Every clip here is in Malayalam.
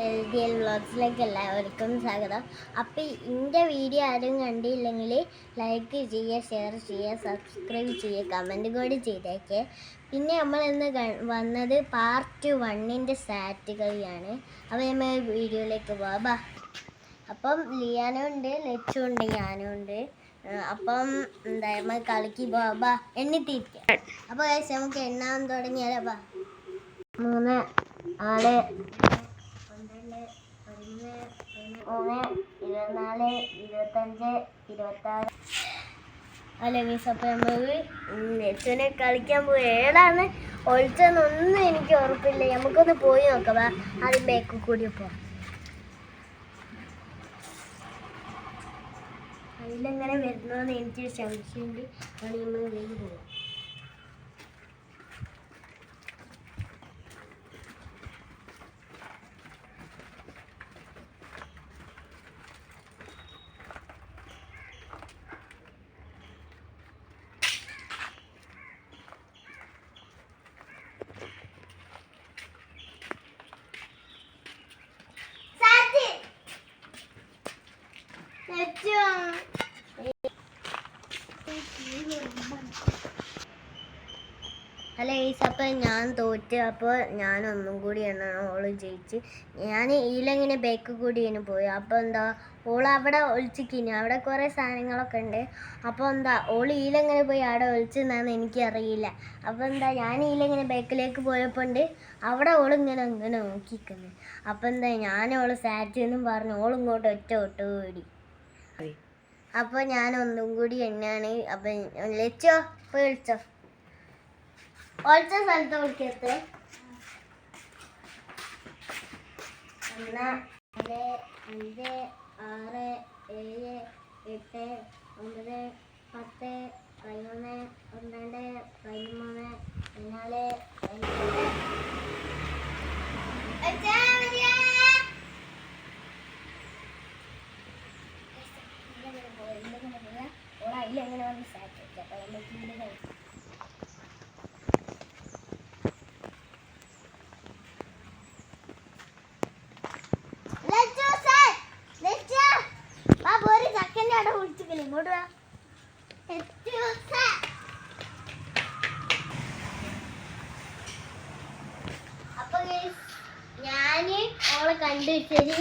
എൽഡിഎൽ വ്ളോഗ്സിലേക്ക് എല്ലാവർക്കും സ്വാഗതം. അപ്പോൾ എൻ്റെ വീഡിയോ ആരും കണ്ടില്ലെങ്കിൽ ലൈക്ക് ചെയ്യുക, ഷെയർ ചെയ്യുക, സബ്സ്ക്രൈബ് ചെയ്യുക, കമൻറ്റ് കൂടി ചെയ്തേക്ക്. പിന്നെ നമ്മൾ ഇന്ന് വന്നത് പാർട്ട് 1 സാറ്റ് കളിയാണ്. അപ്പോൾ നമ്മൾ വീഡിയോയിലേക്ക് പോവാം. അപ്പം ലിയാനും ഉണ്ട്, ലച്ചു ഉണ്ട്, ഞാനും ഉണ്ട്. അപ്പം എന്താ നമ്മൾ കളിക്ക് പോവാ, എണ്ണിത്തിരിക്കാം. അപ്പോൾ നമുക്ക് എണ്ണാൻ തുടങ്ങിയാലോ. 3 4 24 25 26 അല്ല മീസ്. അപ്പം നമ്മൾ നെച്ചുവിനെ കളിക്കാൻ പോയി. ഏടാണ് ഒളിച്ചെന്നൊന്നും എനിക്ക് ഉറപ്പില്ല. നമുക്കൊന്ന് പോയി നോക്കാം. ആദ്യം ബാക്കിൽ കൂടി പോവാം. അതിലെങ്ങനെ വരുന്നോന്ന് എനിക്ക് സംശയമുണ്ട്. അത് നമ്മൾ വേഗം പോവാം. അല്ല ഈസ്, അപ്പം ഞാൻ തോറ്റ്. അപ്പോൾ ഞാനൊന്നും കൂടി എണ്ണണം. ഓള് ജയിച്ച്. ഞാൻ ഈലെങ്ങനെ ബേക്ക് കൂടിയാണ് പോയി. അപ്പോൾ എന്താ ഓള് അവിടെ ഒളിച്ചിക്കിനി. അവിടെ കുറേ സാധനങ്ങളൊക്കെ ഉണ്ട്. അപ്പോൾ എന്താ ഓള് ഈലെങ്ങനെ പോയി അവിടെ ഒളിച്ചെന്നാന്ന് എനിക്കറിയില്ല. അപ്പോൾ എന്താ ഞാൻ ഈലെങ്ങനെ ബേക്കിലേക്ക് പോയപ്പോൾ ഉണ്ട് അവിടെ ഓളിങ്ങനെ അങ്ങനെ നോക്കിക്കുന്നത്. അപ്പോൾ എന്താ ഓള് സാറ്റ് എന്നും പറഞ്ഞു ഓളിങ്ങോട്ട് ഒറ്റ ഓടി. അപ്പോൾ ഞാൻ ഒന്നും കൂടി എണ്ണാണ്. അപ്പം ലച്ചോ പോയി വിളിച്ചോ. ഒളിച്ച സ്ഥലത്ത് വിളിക്കത്ത്. 1 2 5 6 7 8 9 10 11 12 13 14 അതിലെങ്ങനെ വന്ന് സാറ്റ് വെച്ചു. അപ്പോൾ അതിൻ്റെ അവിടെ വിളിച്ചിട്ടില്ല. ഇങ്ങോട്ട് വാ. അപ്പൊ ഞാന് ഓളെ കണ്ടുവെച്ചത്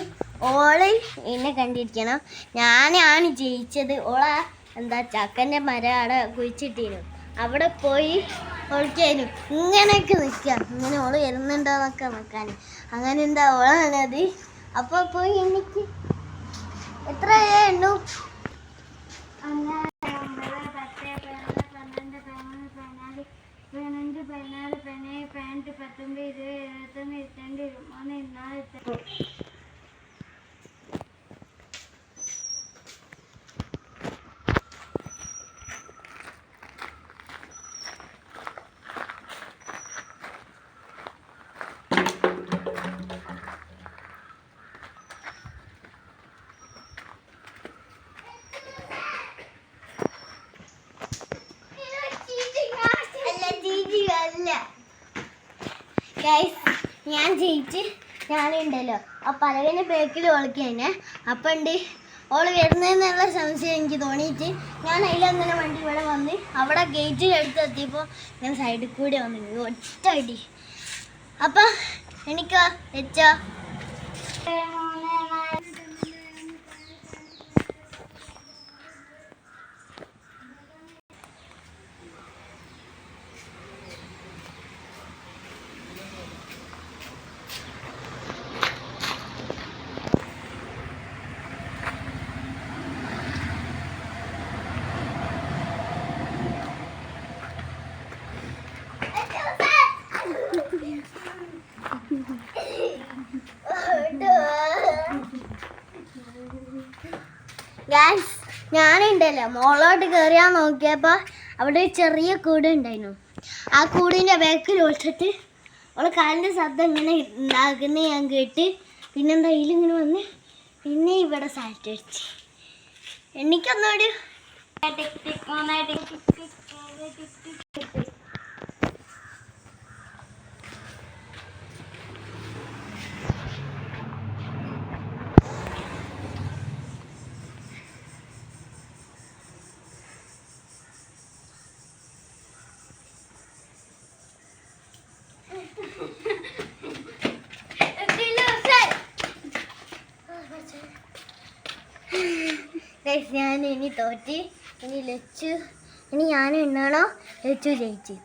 ഓള് എന്നെ കണ്ടിരിക്കണം. ഞാനാണ് ജയിച്ചത്. ഓളെ എന്താ ചക്കൻ്റെ മരം അവിടെ കുഴിച്ചിട്ടിരുന്നു. അവിടെ പോയി ഒളിക്കാനും ഇങ്ങനെയൊക്കെ നിൽക്കാം. ഇങ്ങനെ ഓള് വരുന്നുണ്ടോന്നൊക്കെ നോക്കാൻ. അങ്ങനെ എന്താ ഓളാണത്. അപ്പോൾ പോയി എനിക്ക് എത്ര എണ്ണു? 1 9 10 11 12 13 14 15 16 17 18 19 20 21 22 ഞാൻ ജയിച്ച്. ഞാനുണ്ടല്ലോ ആ പലവിൻ്റെ ബേക്കിൽ ഒളിക്കന്നെ. അപ്പം ഉണ്ട് ഓള് വരുന്നതെന്നുള്ള സംശയം എനിക്ക് തോന്നിയിട്ട് ഞാൻ അതിലങ്ങനെ വണ്ടി ഇവിടെ വന്ന് അവിടെ ഗേറ്റിൽ എടുത്തെത്തിയപ്പോൾ ഞാൻ സൈഡിൽ കൂടി വന്നു ഒറ്റ അടി. അപ്പം എനിക്കോ വെച്ചോ. ഗായ്സ്, ഞാനുണ്ടല്ലോ മോളോട്ട് കയറിയാൻ നോക്കിയപ്പോൾ അവിടെ ഒരു ചെറിയ കൂട് ഉണ്ടായിരുന്നു. ആ കൂടിൻ്റെ ബാക്കിൽ ഒളിച്ചിട്ട് അവളെ കാലിൻ്റെ ശബ്ദം ഇങ്ങനെ ഉണ്ടാക്കുന്നത് ഞാൻ കേട്ട് പിന്നെന്താ ഇതിലിങ്ങനെ വന്ന് പിന്നെ ഇവിടെ സാറ്റ് വെച്ച് എനിക്കൊന്നോട് ഗൈസ് ഞാൻ ഇനി തോറ്റി. ഇനി ഞാൻ എണ്ണാണോ ലച്ചു ജയിച്ച്.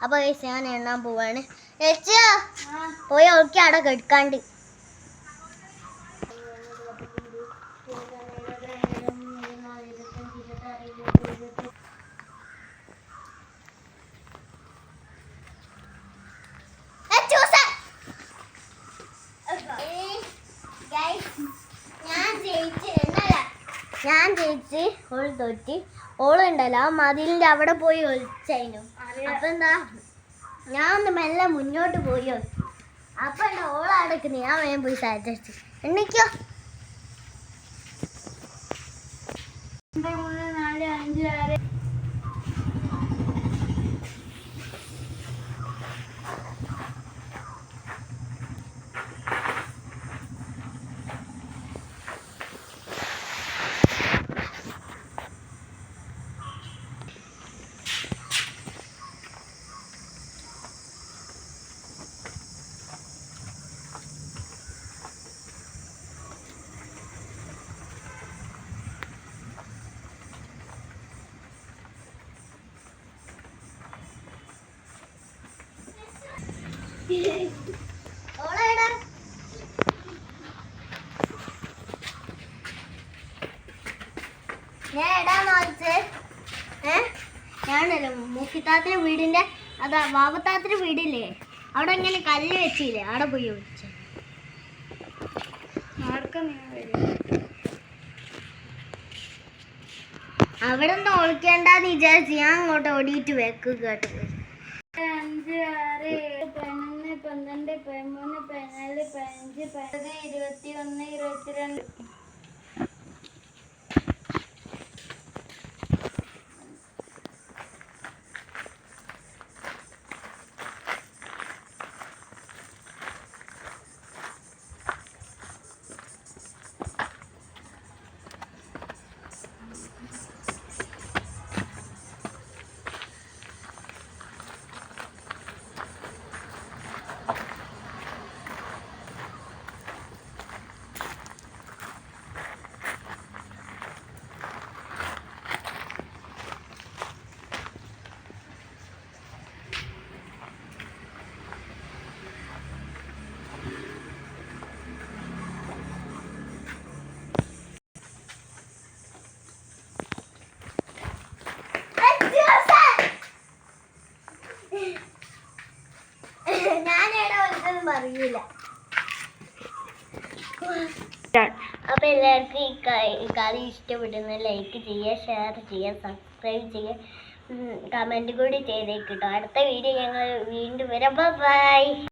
അപ്പോൾ ഗൈസ് ഞാൻ എണ്ണാൻ പോവാണ്. ലച്ചു പോയി ഓക്കെ അവിടെ കെടുക്കാണ്ട്. ഞാൻ ജയിച്ച് ഓള് തോറ്റി. ഓളുണ്ടല്ലോ മതിലിൻ്റെ അവിടെ പോയി ഒളിച്ചു. അപ്പൊ എന്താ ഞാൻ ഒന്ന് മെല്ലെ മുന്നോട്ട് പോയി അപ്പൊ എന്താ ഓളടക്കുന്നു. ഞാൻ വേഗം പോയി സാറ്റടിച്ചു. എണ്ണിക്കോ 3, 4, 5, 6. ഞാൻ എടാന്ന് വായിച്ചേ. ഞാനല്ലോ മുക്കിത്താത്തിന്റെ വീടിന്റെ അതാ വാവത്താത്തിന്റെ വീടില്ലേ അവിടെ ഇങ്ങനെ കല്ല് വെച്ചില്ലേ അവിടെ പോയി വിളിച്ചു. അവിടെ നിന്ന് ഒളിക്കേണ്ടെന്ന് വിചാരിച്ച് ഞാൻ അങ്ങോട്ട് ഓടിയിട്ട് വെക്ക് കേട്ടു. 5, 6, 7, 11, 12, 13, 14, 15, 16, 17, 21, 22. ഞാനിവിടെ ഒന്നും പറയൂല. അപ്പൊ എല്ലാവർക്കും ഈ കളി ഇഷ്ടപ്പെടുന്ന ലൈക്ക് ചെയ്യുക, ഷെയർ ചെയ്യുക, സബ്സ്ക്രൈബ് ചെയ്യുക, കമന്റ് കൂടി ചെയ്തേക്കിട്ടോ. അടുത്ത വീഡിയോ ഞങ്ങൾ വീണ്ടും വരാം. ബൈ.